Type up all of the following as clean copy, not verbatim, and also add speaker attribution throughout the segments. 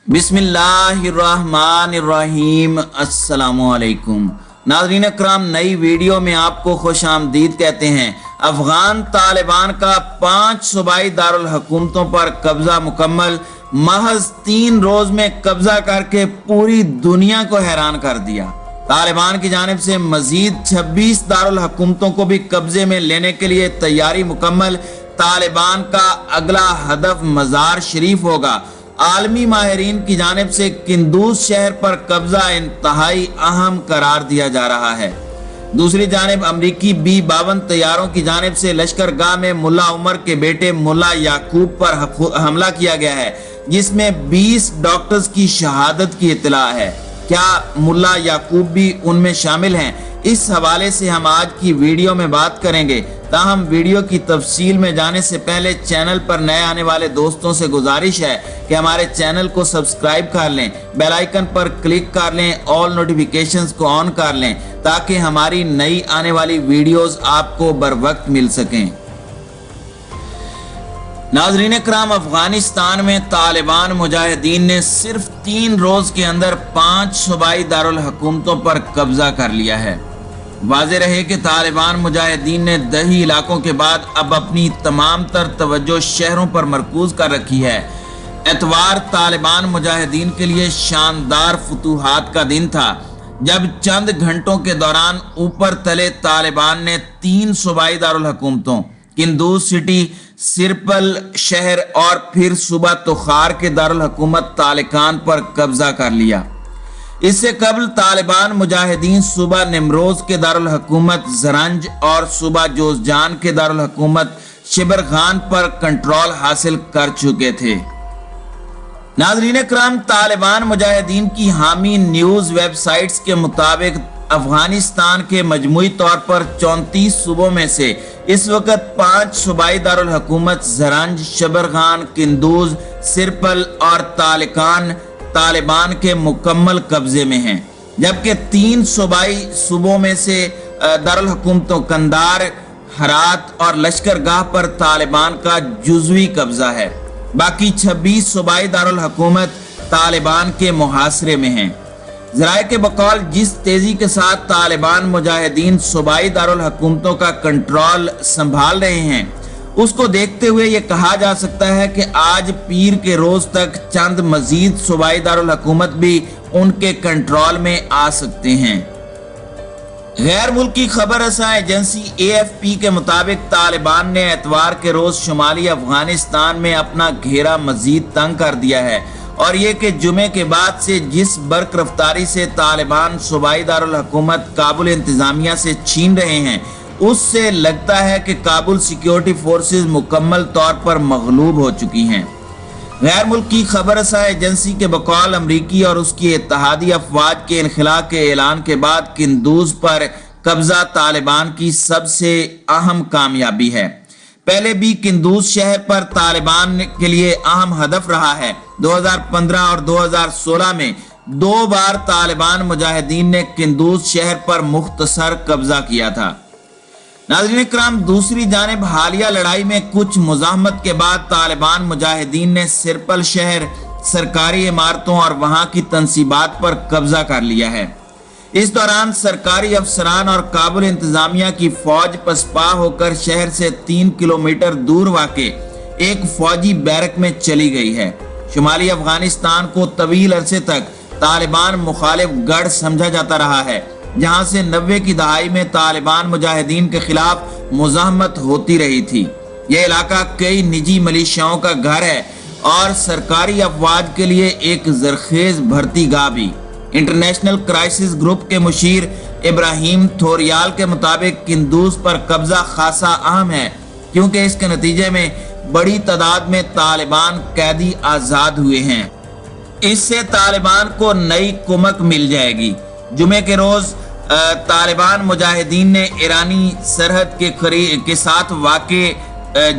Speaker 1: बिस्मिल्लाहिर्रहमानिर्रहीम। अस्सलामुअलैकुम नाज़रीन अकराम, नई वीडियो में आपको खुश आमदीद कहते हैं। अफगान तालिबान का 5 सूबाई दारुल हुकूमतों पर कब्जा मुकम्मल। महज 3 रोज में कब्जा करके पूरी दुनिया को हैरान कर दिया। तालिबान की जानिब से मजीद 26 दारुल हुकूमतों को भी कब्जे में लेने के लिए तैयारी मुकम्मल। तालिबान का अगला हदफ मज़ार शरीफ होगा। आलमी माहिरीन की जानिब से किंदूज शहर पर कब्जा इंतहाई अहम करार दिया जा रहा है। दूसरी जानिब अमरीकी B-52 तैयारों की जानिब से लश्कर गाह में मुल्ला उमर के बेटे मुल्ला याकूब पर हमला किया गया है, जिसमें 20 डॉक्टर्स की शहादत की इत्तला है। क्या मुल्ला याकूब भी उनमें शामिल हैं? इस हवाले से हम आज की वीडियो में बात करेंगे। ताहम वीडियो की तफसील में जाने से पहले चैनल पर नए आने वाले दोस्तों से गुजारिश है कि हमारे चैनल को सब्सक्राइब कर लें, बेल आइकन पर क्लिक कर लें, ऑल नोटिफिकेशंस को ऑन कर लें ताकि हमारी नई आने वाली वीडियोस आपको बर वक्त मिल सकें। नाज़रीन इकराम, अफगानिस्तान में तालिबान मुजाहिदीन ने सिर्फ 3 रोज के अंदर 5 सूबाई दारुल हुकूमतों पर कब्जा कर लिया है। वाज़ेह रहे कि तालिबान मुजाहिदीन ने दही इलाकों के बाद अब अपनी तमाम तर तवज्जो शहरों पर मरकूज कर रखी है। एतवार तालिबान मुजाहिदीन के लिए शानदार फतूहात का दिन था, जब चंद घंटों के दौरान ऊपर तले तालिबान ने 3 सूबाई दारुल हुकूमतों किंदूज सिटी, सिरपल शहर और फिर सूबा तुखार के दारुल हुकूमत तालिकान पर कब्जा कर लिया। इससे कबल तालिबान मुजाहिदीन सूबा निमरोज के दारुल हुकूमत जरंज और सूबा जोजजान के दारुल हुकूमत शिबरगान पर कंट्रोल हासिल कर चुके थे। नाज़रीन इकराम, तालिबान मुजाहिदीन की हामी न्यूज वेबसाइट्स के मुताबिक अफगानिस्तान के मजमूई तौर पर 34 सूबों में से इस वक्त 5 सूबाई दारुल हुकूमत जरंज, शबरगान, किंदूज, सिरपल और तालिकान तालिबान के मुकम्मल कब्जे में हैं, जबकि 3 सूबाई सूबों में से दारुल हुकूमतों कंदार, हरात और लश्कर गाह पर तालिबान का जुज़वी कब्जा है। बाकी 26 सूबाई दारुल हुकूमत तालिबान के मुहासरे में हैं। ज़राए के बकौल जिस तेजी के साथ तालिबान मुजाहिदीन सूबाई दारुल हुकूमतों का कंट्रोल संभाल रहे हैं, उसको देखते हुए ये कहा जा सकता है कि आज पीर के रोज तक चंद मजीद सूबाई दारुल हुकूमत भी उनके कंट्रोल में आ सकते हैं। गैर मुल्की खबर रसां एजेंसी AFP के मुताबिक तालिबान ने एतवार के रोज शुमाली अफगानिस्तान में अपना घेरा मजीद तंग कर दिया है, और ये कि जुमे के बाद से जिस बर्क रफ्तारी से तालिबान सूबाई दारुल हुकूमत काबुल इंतजामिया से छीन रहे हैं, उससे लगता है कि काबुल सिक्योरिटी फोर्सेस मुकम्मल तौर पर मगलूब हो चुकी हैं। गैर मुल्की खबर एजेंसी के बकौल अमरीकी और उसकी इत्तेहादी अफवाज के इनखला के ऐलान के बाद किंदूज पर कब्जा तालिबान की सबसे अहम कामयाबी है। पहले भी किंदूज शहर पर तालिबान के लिए अहम हदफ रहा है। 2015 और 2016 में 2 बार तालिबान मुजाहिदीन ने किंदूज शहर पर मुख्तसर कब्जा किया था। नाज़रीन इकराम, दूसरी जानिब हालिया लड़ाई में कुछ मुज़ाहमत के बाद तालिबान मुजाहिदीन ने सिरपल शहर, सरकारी इमारतों और वहां की तंसीबात पर कब्जा कर लिया है। इस दौरान सरकारी अफसरान और काबुल इंतजामिया की फौज पसपा होकर शहर से 3 किलोमीटर दूर वाक़े एक फौजी बैरक में चली गई है। शुमाली अफगानिस्तान को तवील अरसे तक तालिबान मुखालिफ गढ़ समझा जाता रहा है, जहां से 90 की दहाई में तालिबान मुजाहिदीन के खिलाफ मुज़ाहमत होती रही थी। यह इलाका कई निजी मिलिशियाओं का घर है और सरकारी अफवाज के लिए एक जरखेज भर्ती गाह भी। इंटरनेशनल क्राइसिस ग्रुप के मुशीर इब्राहिम थोरियाल के मुताबिक किंदूज पर कब्जा खासा अहम है, क्योंकि इसके नतीजे में बड़ी तादाद में तालिबान कैदी आजाद हुए हैं। इससे तालिबान को नई कुमक मिल जाएगी। जुमे के रोज तालिबान मुजाहिदीन ने ईरानी सरहद के साथ वाक़े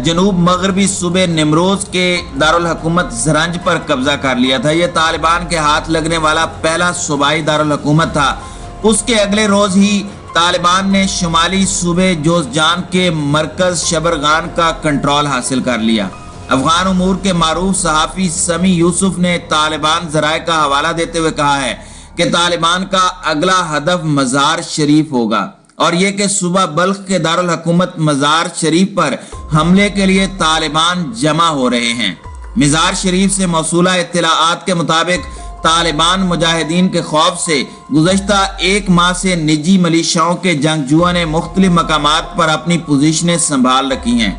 Speaker 1: जनूब मगरबी सूबे निमरोज के दारुल हुकूमत जरंज पर कब्जा कर लिया था। यह तालिबान के हाथ लगने वाला पहला सूबाई दारुल हुकूमत था। उसके अगले रोज ही तालिबान ने शुमाली सूबे जोजजान के मरकज शबरगान का कंट्रोल हासिल कर लिया। अफगान उमूर के मारूफ सहाफ़ी समी यूसुफ ने तालिबान ज़राए का हवाला देते हुए कहा है कि तालिबान का अगला हदफ मज़ार शरीफ होगा और ये कि सुबह बल्ख के दारुल हुकूमत मज़ार शरीफ पर हमले के लिए तालिबान जमा हो रहे हैं। मज़ार शरीफ से मौसूला इत्तलाआत के मुताबिक तालिबान मुजाहिदीन के खौफ से गुज़श्ता एक माह से निजी मिलिशियाओं के जंगजुओं ने मुख्तलिफ मकामात पर अपनी पोजीशनें संभाल रखी हैं।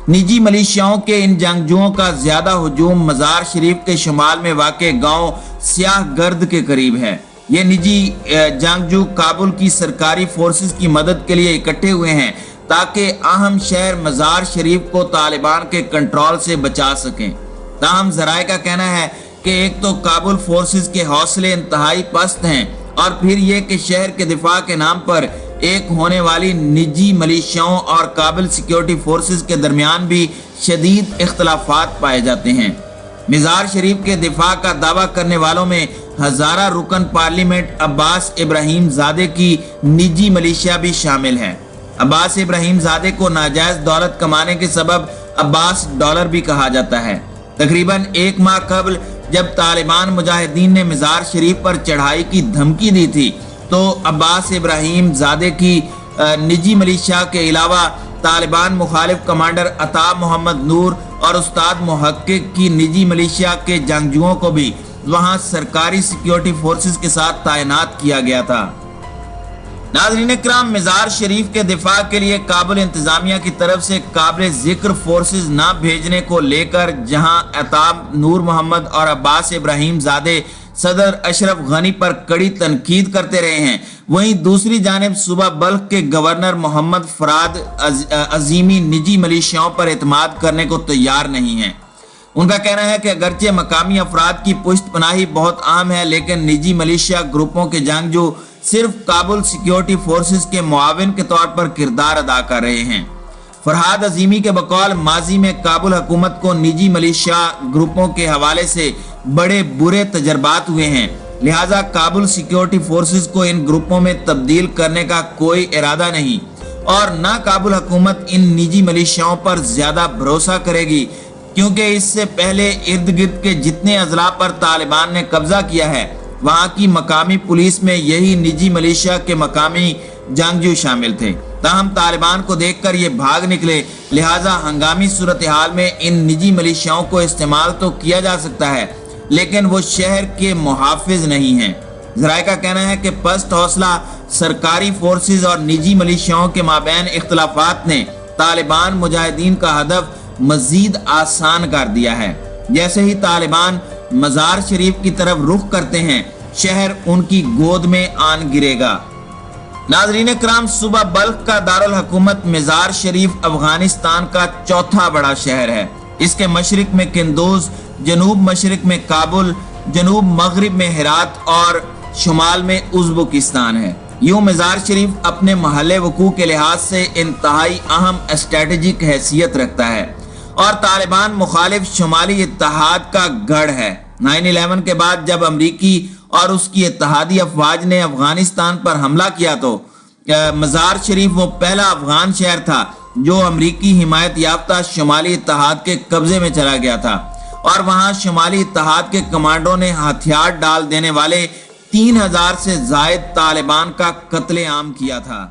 Speaker 1: निजी मिलिशियाओं के इन जंगजुओं का ज्यादा हुजूम मज़ार शरीफ के शुमाल में वाक़े गांव स्याह गर्द के करीब है। ये निजी जंगजू काबुल की सरकारी फोर्सेस की मदद के लिए इकट्ठे हुए हैं ताकि अहम शहर मज़ार शरीफ को तालिबान के कंट्रोल से बचा सकें। ताहम ज़राए का कहना है कि एक तो काबुल फोर्सेस के हौसले इंतहाई पस्त हैं और फिर ये कि शहर के दिफा के नाम पर एक होने वाली निजी मिलिशियाओं और काबिल सिक्योरिटी फोर्सेस के दरमियान भी शदीद इख्तलाफात पाए जाते हैं। मज़ार शरीफ के दिफा का दावा करने वालों में हजारा रुकन पार्लियामेंट अब्बास इब्राहिम ज़ादे की निजी मिलिशिया भी शामिल है। अब्बास इब्राहिम ज़ादे को नाजायज दौलत कमाने के सबब अब्बास डॉलर भी कहा जाता है। तकरीबन एक माह कबल जब तालिबान मुजाहिदीन ने मज़ार शरीफ पर चढ़ाई की धमकी दी थी तो अब्बास इब्राहिम ज़ादे की निजी मिलिशिया के अलावा तालिबान मुखालिफ कमांडर अता मोहम्मद नूर और उस्ताद मुहक्किक की निजी मिलिशिया के जंगजुओं को भी वहां सरकारी सिक्योरिटी फोर्सेस के साथ तैनात किया गया था। नाज़रीन इकराम, मज़ार शरीफ के दिफा के लिए काबुल इंतजामिया की तरफ से काबिल जिक्र फोर्सेस न भेजने को लेकर जहां अताब नूर मोहम्मद और अब्बास इब्राहिम ज़ादे सदर अशरफ गनी पर कड़ी तनकीद करते रहे हैं, वहीं दूसरी जानिब सुबह बल्ख के गवर्नर मोहम्मद फराद अजीमी निजी मिलिशियाओं पर एतमाद करने को तैयार नहीं है। उनका कहना है कि अगरचे मकामी अफराद की पुष्ट पनाही बहुत आम है, लेकिन निजी मिलिशिया ग्रुपों के जंगजू सिर्फ काबुल सिक्योरिटी फोर्सेस के मुआविन के तौर पर किरदार अदा कर रहे हैं। फरहाद अजीमी के बकौल माजी में काबुल हुकूमत को निजी मिलिशिया ग्रुपों के हवाले से बड़े बुरे तजर्बात हुए हैं, लिहाजा काबुल सिक्योरिटी फोर्सेस को इन ग्रुपों में तब्दील करने का कोई इरादा नहीं और न काबुल हुकूमत इन निजी मिलिशियाओं पर ज्यादा भरोसा करेगी, क्योंकि इससे पहले इर्द गिर्द के जितने अजला पर तालिबान ने कब्जा किया है वहां की मकामी पुलिस में यही निजी मिलिशिया के मकामी जंगजू शामिल थे। ताहम तालिबान को देखकर ये भाग निकले, लिहाजा हंगामी सूरत हाल में इन निजी मिलिशियाओं को इस्तेमाल तो किया जा सकता है लेकिन वो शहर के मुहाफिज नहीं हैं। ज़राए का कहना है कि पस्त हौसला सरकारी फोर्सेस और निजी मिलिशियाओं के माबैन इख्तलाफात ने तालिबान मुजाहिदीन का हदफ मजीद आसान कर दिया है। जैसे ही तालिबान मज़ार शरीफ की तरफ रुख करते हैं, शहर उनकी गोद में आन गिरेगा। नाज़रीन कराम, सुबह बल्ख का दारुल हुकूमत मज़ार शरीफ अफगानिस्तान का चौथा बड़ा शहर है। इसके मशरिक में किंदोज, जनूब मशरिक में काबुल, जनूब मगरिब में हेरात और शुमाल में उज़्बेकिस्तान है। यूं मज़ार शरीफ अपने महल वकू के लिहाज से इंतहाई अहम स्ट्रेटेजिक हैसियत रखता है और तालिबान मुखालिफ शुमाली इत्तेहाद का गढ़ है। 9/11 के बाद जब अमरीकी और उसकी इत्तेहादी अफवाज ने अफगानिस्तान पर हमला किया तो मज़ार शरीफ वो पहला अफगान शहर था जो अमरीकी हिमायत याफ्ता शुमाली इत्तेहाद के कब्जे में चला गया था और वहां शुमाली इत्तेहाद के कमांडों ने हथियार डाल देने वाले 3000 से जायद तालिबान का कत्ले आम किया था।